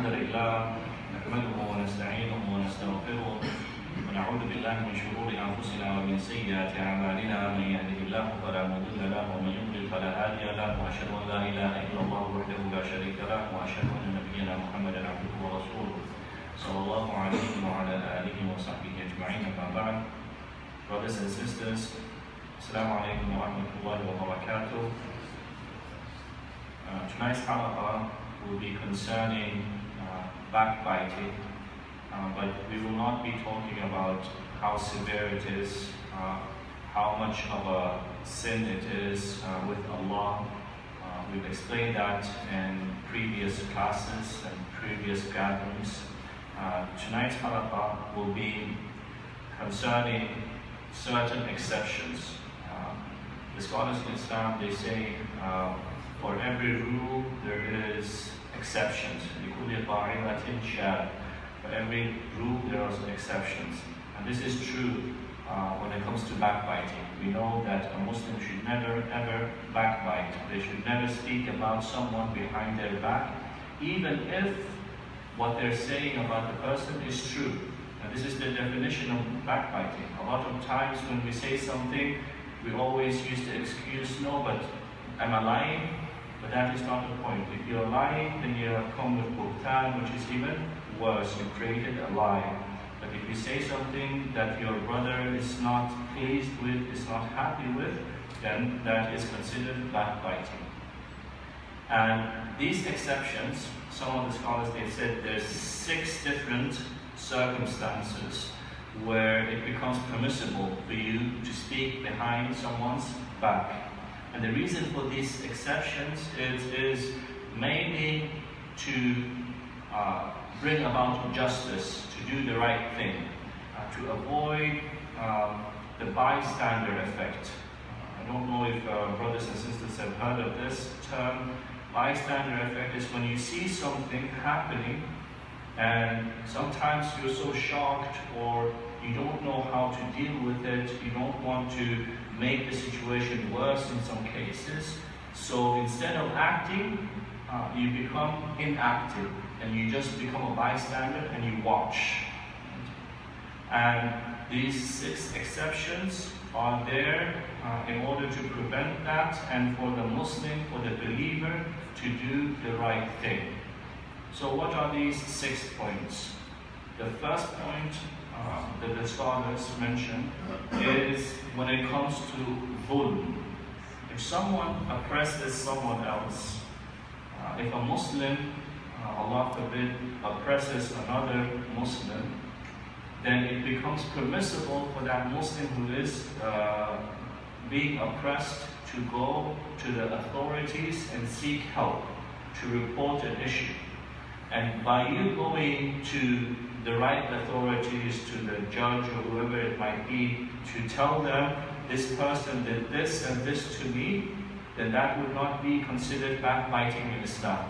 الحمد لله نحمده ونستعينه ونستغفره ونعوذ بالله من شرور أنفسنا ومن سيئات أعمالنا من يهده الله فلا مضل له ومن يضلل فلا هادي له وأشهد أن لا إله إلا الله وحده لا شريك له وأشهد أن نبينا محمدا عبده ورسوله صلى الله عليه وعلى آله وصحبه أجمعين أما بعد. Brothers and sisters, Assalamu alaikum wa rahmatullahi wa barakatuh. Tonight's halaqah will be concerning backbiting, but we will not be talking about how severe it is, how much of a sin it is with Allah. We've explained that in previous classes and previous gatherings. Tonight's halaqah will be concerning certain exceptions. The scholars in Islam, they say for every rule there is exceptions. For every rule there are exceptions. And this is true when it comes to backbiting. We know that a Muslim should never ever backbite. They should never speak about someone behind their back, even if what they're saying about the person is true. And this is the definition of backbiting. A lot of times when we say something, we always use the excuse, no, but am I lying? But that is not the point. If you're lying, then you come with buhtan, which is even worse. You created a lie. But if you say something that your brother is not pleased with, is not happy with, then that is considered backbiting. And these exceptions, some of the scholars, they said there's 6 different circumstances where it becomes permissible for you to speak behind someone's back. And the reason for these exceptions is mainly to bring about justice, to do the right thing, to avoid the bystander effect. I don't know if brothers and sisters have heard of this term. Bystander effect is when you see something happening and sometimes you're so shocked or you don't know how to deal with it, you don't want to make the situation worse in some cases. So instead of acting, you become inactive and you just become a bystander and you watch. And these 6 exceptions are there in order to prevent that and for the Muslim, for the believer to do the right thing. So what are these 6 points? The first point that the scholars mention is when it comes to dhulm. If someone oppresses someone else, if a Muslim, Allah forbid, oppresses another Muslim, then it becomes permissible for that Muslim who is being oppressed to go to the authorities and seek help, to report an issue. And by you going to the right authorities, to the judge or whoever it might be, to tell them this person did this and this to me, then that would not be considered backbiting in Islam.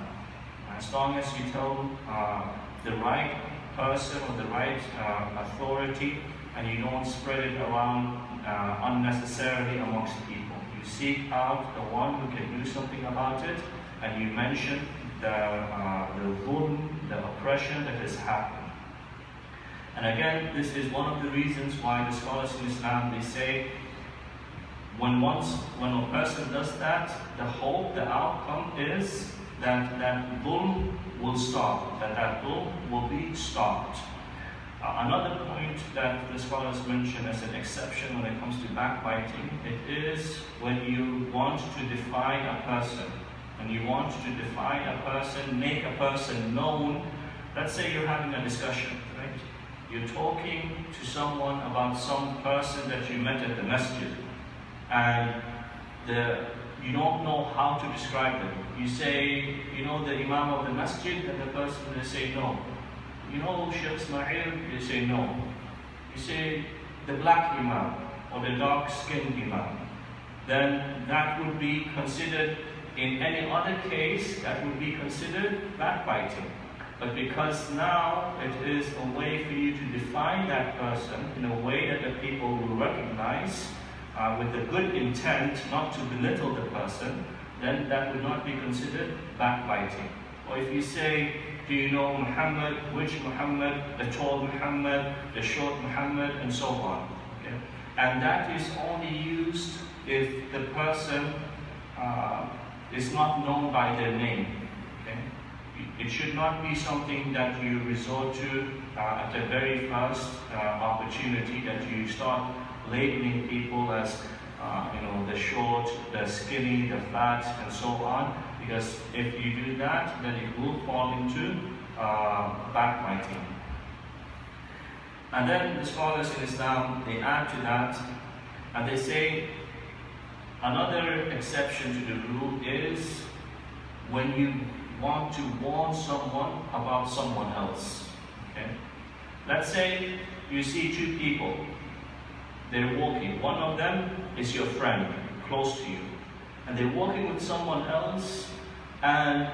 As long as you tell the right person or the right authority and you don't spread it around unnecessarily amongst people. You seek out the one who can do something about it and you mention the dhulm, the oppression that has happened. And again, this is one of the reasons why the scholars in Islam, they say, when a person does that, the hope, the outcome is that that dhulm will stop, that dhulm will be stopped. Another point that the scholars mention as an exception when it comes to backbiting, it is when you want to define a person. When you want to define a person, make a person known. Let's say you're having a discussion, right? You're talking to someone about some person that you met at the masjid, and you don't know how to describe them. You say, you know the Imam of the masjid, and the person will say no. You know Sheikh Ismail, you say no. You say the black Imam or the dark-skinned Imam. Then that would be considered, in any other case, that would be considered backbiting. But because now it is a way for you to define that person in a way that the people will recognize with a good intent not to belittle the person, then that would not be considered backbiting. Or if you say, do you know Muhammad, which Muhammad, the tall Muhammad, the short Muhammad, and so on. Okay? And that is only used if the person is not known by their name. Okay? It should not be something that you resort to at the very first opportunity, that you start labeling people as the short, the skinny, the fat, and so on. Because if you do that, then it will fall into backbiting. And then the scholars in Islam, they add to that, and they say another exception to the rule is when you want to warn someone about someone else. Okay? Let's say you see two people, they're walking. One of them is your friend, close to you, and they're walking with someone else, and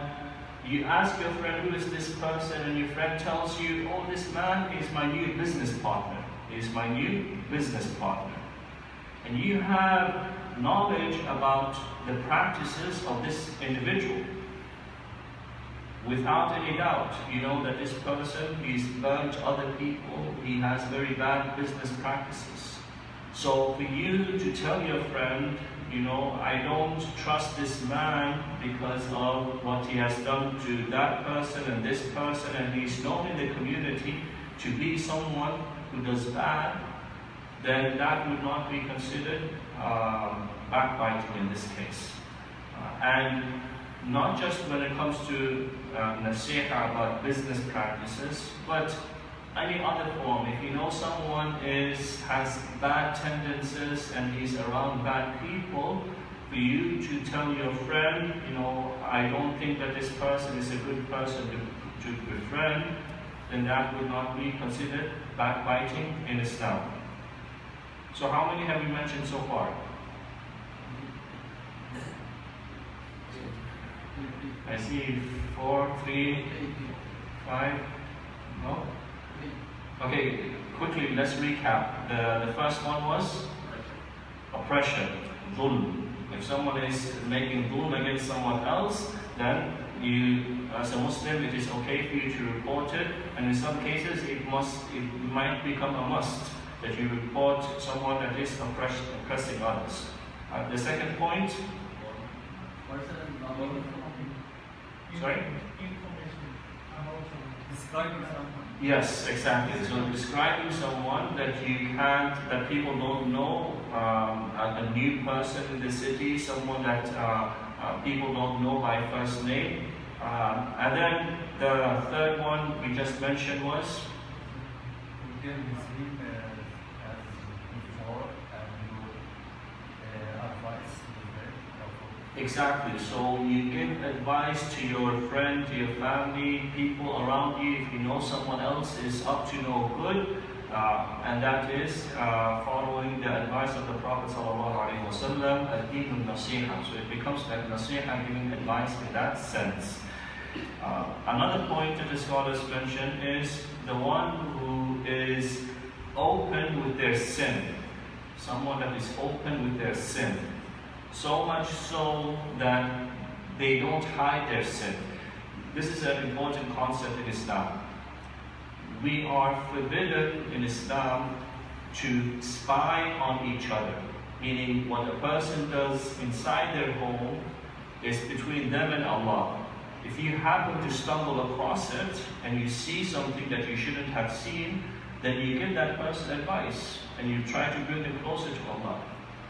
you ask your friend, who is this person? And your friend tells you, oh, this man is my new business partner. He's my new business partner. And you have knowledge about the practices of this individual. Without any doubt, you know that this person, he's burnt other people, he has very bad business practices. So for you to tell your friend, I don't trust this man because of what he has done to that person and this person, and he's known in the community to be someone who does bad, then that would not be considered backbiting in this case. And not just when it comes to nasiha about business practices, but any other form. If you know someone has bad tendencies and he's around bad people, for you to tell your friend, I don't think that this person is a good person to befriend, then that would not be considered backbiting in Islam. So how many have we mentioned so far? I see 4, 3, 5, no? Okay, quickly, let's recap. The first one was oppression, dhulm. If someone is making dhulm against someone else, then you, as a Muslim, it is okay for you to report it, and in some cases it might become a must that you report someone that is oppressing others. The second point. Sorry? Describing someone. Yes, exactly. So describing someone that people don't know, a new person in the city, someone that people don't know by first name. And then the third one we just mentioned was? You can receive as before and advice. Exactly. So you give advice to your friend, to your family, people around you. If you know someone else is up to no good, and that is following the advice of the Prophet ﷺ, ad-deen nasiha. So it becomes like nasiha, giving advice in that sense. Another point that the scholars mention is the one who is open with their sin. Someone that is open with their sin. So much so that they don't hide their sin. This is an important concept in Islam. We are forbidden in Islam to spy on each other. Meaning what a person does inside their home is between them and Allah. If you happen to stumble across it and you see something that you shouldn't have seen, then you give that person advice and you try to bring them closer to Allah.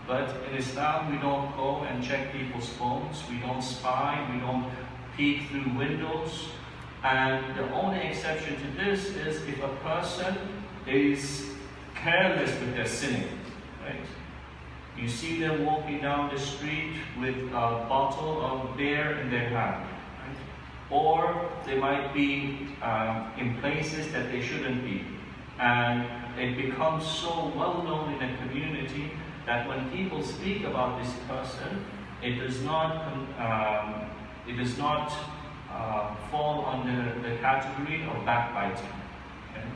But in Islam, we don't go and check people's phones, we don't spy, we don't peek through windows. And the only exception to this is if a person is careless with their sinning, right? You see them walking down the street with a bottle of beer in their hand, right? Or they might be in places that they shouldn't be. And it becomes so well known in a community that when people speak about this person, it does not fall under the category of backbiting. Okay?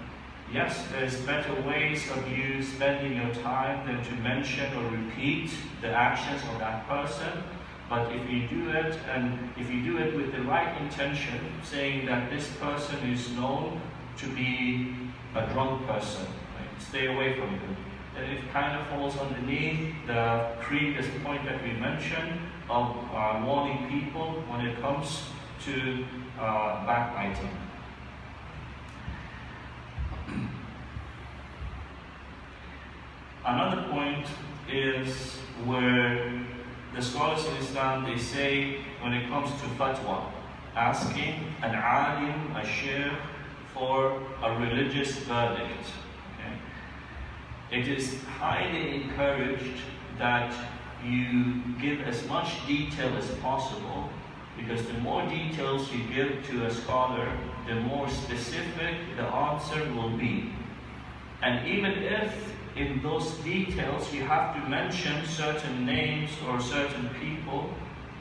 Yes, there's better ways of you spending your time than to mention or repeat the actions of that person, But if you do it, and if you do it with the right intention, saying that this person is known to be a drunk person, right? Stay away from him, then it kind of falls underneath the previous point that we mentioned of warning people when it comes to backbiting. Another point is where the scholars in Islam, they say when it comes to fatwa, asking an alim, a sheikh, for a religious verdict. Okay? It is highly encouraged that you give as much detail as possible, because the more details you give to a scholar, the more specific the answer will be. And even if in those details you have to mention certain names or certain people,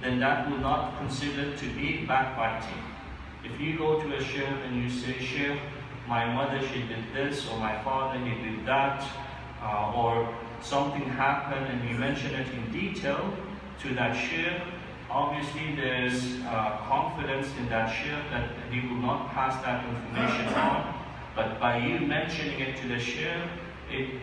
then that will not consider to be backbiting. If you go to a sheikh and you say, "Sheikh, my mother, she did this," or "my father, he did that," or something happened and you mention it in detail to that sheikh, obviously there's confidence in that sheikh that he will not pass that information on. But by you mentioning it to the sheikh,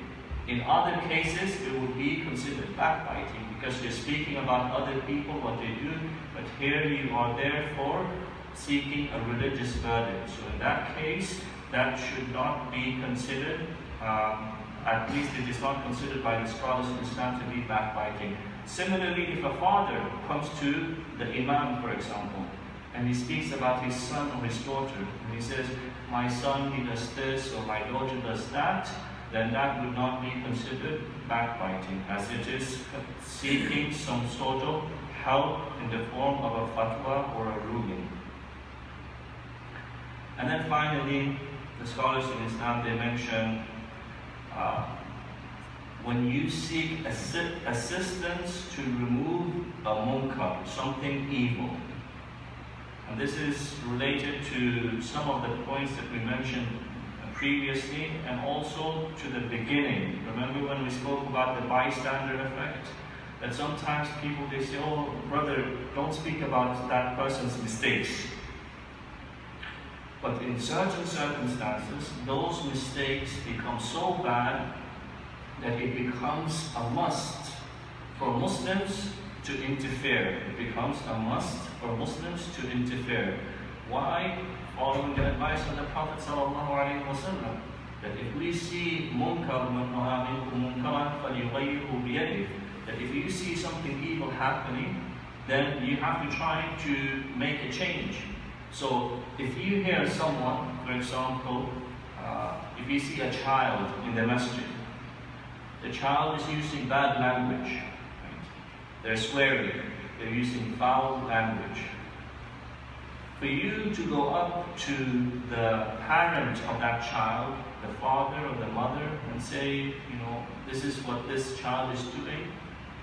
in other cases it would be considered backbiting, because you're speaking about other people, what they do, but here you are therefore seeking a religious verdict. So in that case, that should not be considered, at least it is not considered by the scholars in Islam to be backbiting. Similarly, if a father comes to the imam, for example, and he speaks about his son or his daughter, and he says, "My son, he does this," or "My daughter does that," then that would not be considered backbiting, as it is seeking some sort of help in the form of a fatwa or a ruling. And then finally, the scholars in Islam, they mention when you seek assistance to remove a munkar, something evil. And this is related to some of the points that we mentioned previously, and also to the beginning. Remember when we spoke about the bystander effect? That sometimes people, they say, "Oh, brother, don't speak about that person's mistakes." But in certain circumstances, those mistakes become so bad that it becomes a must for Muslims to interfere. It becomes a must for Muslims to interfere. Why? Following the advice of the Prophet ﷺ, that if we see munkar, that if you see something evil happening, then you have to try to make a change. So if you hear someone, for example, if you see a child in the masjid, the child is using bad language, right? They're swearing, they're using foul language. For you to go up to the parent of that child, the father or the mother, and say, "This is what this child is doing,"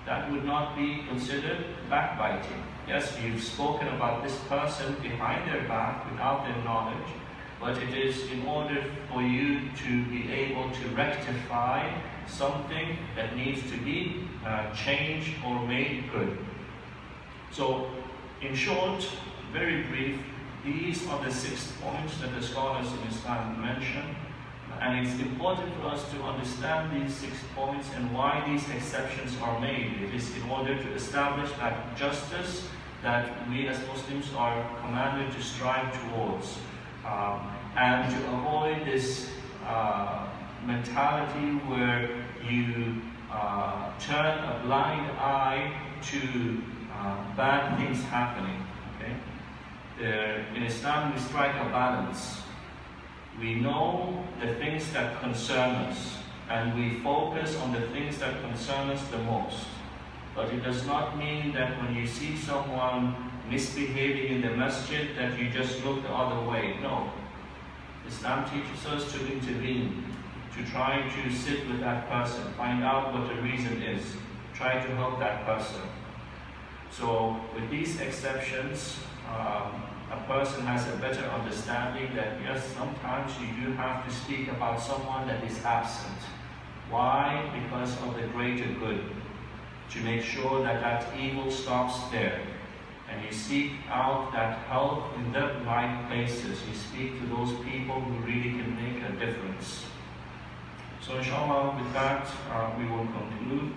that would not be considered backbiting. Yes, you've spoken about this person behind their back without their knowledge, but it is in order for you to be able to rectify something that needs to be changed or made good. So, in short, very brief, these are the 6 points that the scholars in Islam mention, and it's important for us to understand these 6 points and why these exceptions are made. It is in order to establish that justice that we as Muslims are commanded to strive towards, and to avoid this mentality where you turn a blind eye to bad things happening. In Islam, we strike a balance. We know the things that concern us, and we focus on the things that concern us the most. But it does not mean that when you see someone misbehaving in the masjid that you just look the other way. No. Islam teaches us to intervene, to try to sit with that person, find out what the reason is, try to help that person. So with these exceptions, a person has a better understanding that yes, sometimes you do have to speak about someone that is absent. Why? Because of the greater good. to make sure that that evil stops there. And you seek out that help in the right places. You speak to those people who really can make a difference. So inshallah, with that, we will conclude.